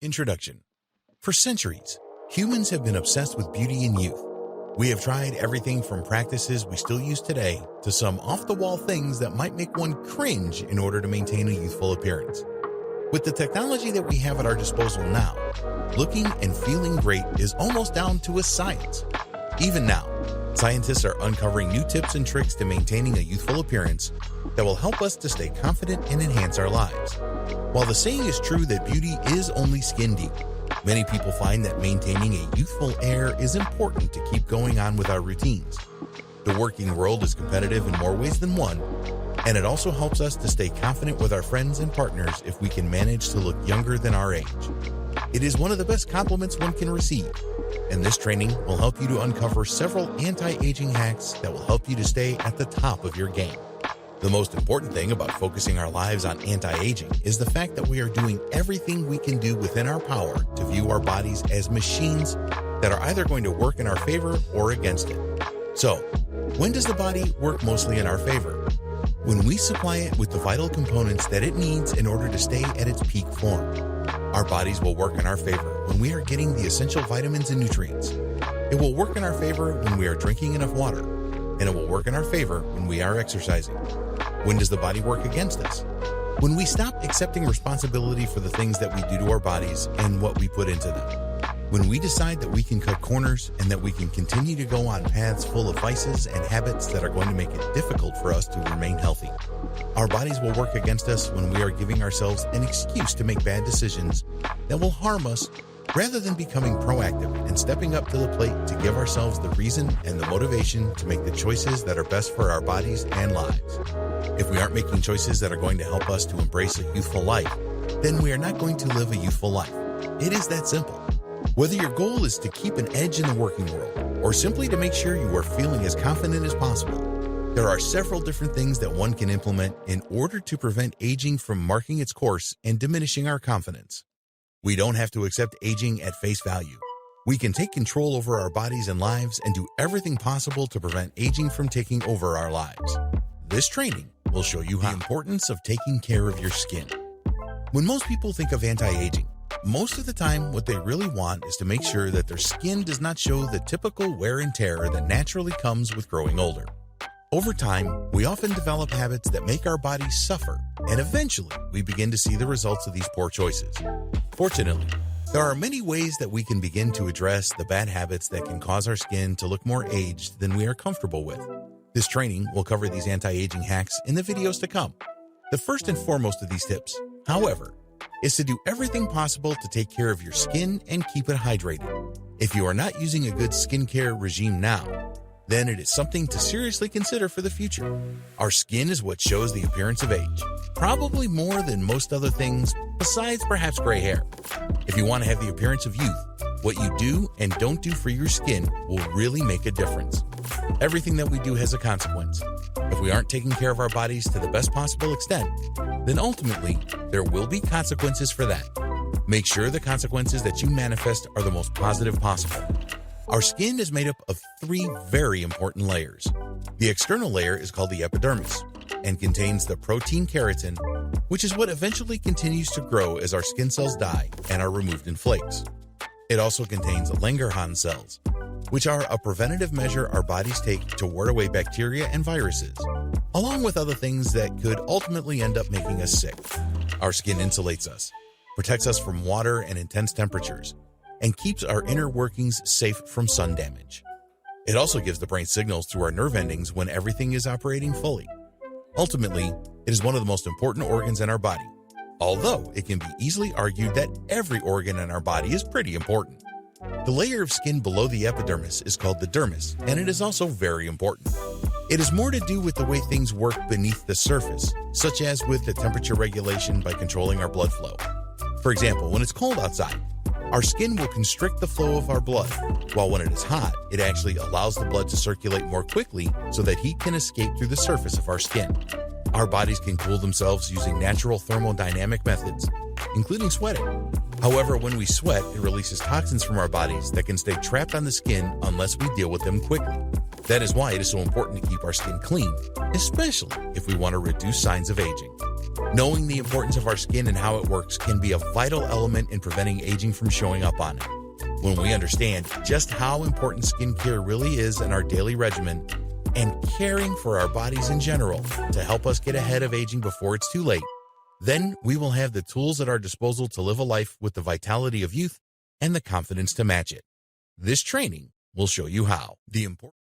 Introduction. For centuries, humans have been obsessed with beauty and youth. We have tried everything from practices we still use today to some off-the-wall things that might make one cringe in order to maintain a youthful appearance. With the technology that we have at our disposal now, looking and feeling great is almost down to a science. Even now, scientists are uncovering new tips and tricks to maintaining a youthful appearance that will help us to stay confident and enhance our lives. While the saying is true that beauty is only skin deep, many people find that maintaining a youthful air is important to keep going on with our routines. The working world is competitive in more ways than one, and it also helps us to stay confident with our friends and partners if we can manage to look younger than our age. It is one of the best compliments one can receive, and this training will help you to uncover several anti-aging hacks that will help you to stay at the top of your game. The most important thing about focusing our lives on anti-aging is the fact that we are doing everything we can do within our power to view our bodies as machines that are either going to work in our favor or against it. So, when does the body work mostly in our favor? When we supply it with the vital components that it needs in order to stay at its peak form. Our bodies will work in our favor when we are getting the essential vitamins and nutrients. It will work in our favor when we are drinking enough water, and it will work in our favor when we are exercising. When does the body work against us? When we stop accepting responsibility for the things that we do to our bodies and what we put into them. When we decide that we can cut corners and that we can continue to go on paths full of vices and habits that are going to make it difficult for us to remain healthy. Our bodies will work against us when we are giving ourselves an excuse to make bad decisions that will harm us rather than becoming proactive and stepping up to the plate to give ourselves the reason and the motivation to make the choices that are best for our bodies and lives. If we aren't making choices that are going to help us to embrace a youthful life, then we are not going to live a youthful life. It is that simple. Whether your goal is to keep an edge in the working world or simply to make sure you are feeling as confident as possible, there are several different things that one can implement in order to prevent aging from marking its course and diminishing our confidence. We don't have to accept aging at face value. We can take control over our bodies and lives and do everything possible to prevent aging from taking over our lives. This training will show you the importance of taking care of your skin. When most people think of anti-aging, most of the time what they really want is to make sure that their skin does not show the typical wear and tear that naturally comes with growing older. Over time, we often develop habits that make our bodies suffer, and eventually we begin to see the results of these poor choices. Fortunately, there are many ways that we can begin to address the bad habits that can cause our skin to look more aged than we are comfortable with. This training will cover these anti-aging hacks in the videos to come. The first and foremost of these tips, however, is to do everything possible to take care of your skin and keep it hydrated. If you are not using a good skincare regime now, then it is something to seriously consider for the future. Our skin is what shows the appearance of age, probably more than most other things, besides perhaps gray hair. If you want to have the appearance of youth, what you do and don't do for your skin will really make a difference. Everything that we do has a consequence. If we aren't taking care of our bodies to the best possible extent, then ultimately there will be consequences for that. Make sure the consequences that you manifest are the most positive possible. Our skin is made up of 3 very important layers. The external layer is called the epidermis and contains the protein keratin, which is what eventually continues to grow as our skin cells die and are removed in flakes. It also contains Langerhans cells, which are a preventative measure our bodies take to ward away bacteria and viruses, along with other things that could ultimately end up making us sick. Our skin insulates us, protects us from water and intense temperatures, and keeps our inner workings safe from sun damage. It also gives the brain signals through our nerve endings when everything is operating fully. Ultimately, it is one of the most important organs in our body, although it can be easily argued that every organ in our body is pretty important. The layer of skin below the epidermis is called the dermis, and it is also very important. It is more to do with the way things work beneath the surface, such as with the temperature regulation by controlling our blood flow. For example, when it's cold outside, our skin will constrict the flow of our blood, while when it is hot, it actually allows the blood to circulate more quickly so that heat can escape through the surface of our skin. Our bodies can cool themselves using natural thermodynamic methods, including sweating. However, when we sweat, it releases toxins from our bodies that can stay trapped on the skin unless we deal with them quickly. That is why it is so important to keep our skin clean, especially if we want to reduce signs of aging. Knowing the importance of our skin and how it works can be a vital element in preventing aging from showing up on it. When we understand just how important skincare really is in our daily regimen and caring for our bodies in general to help us get ahead of aging before it's too late, then we will have the tools at our disposal to live a life with the vitality of youth and the confidence to match it. This training will show you how. The important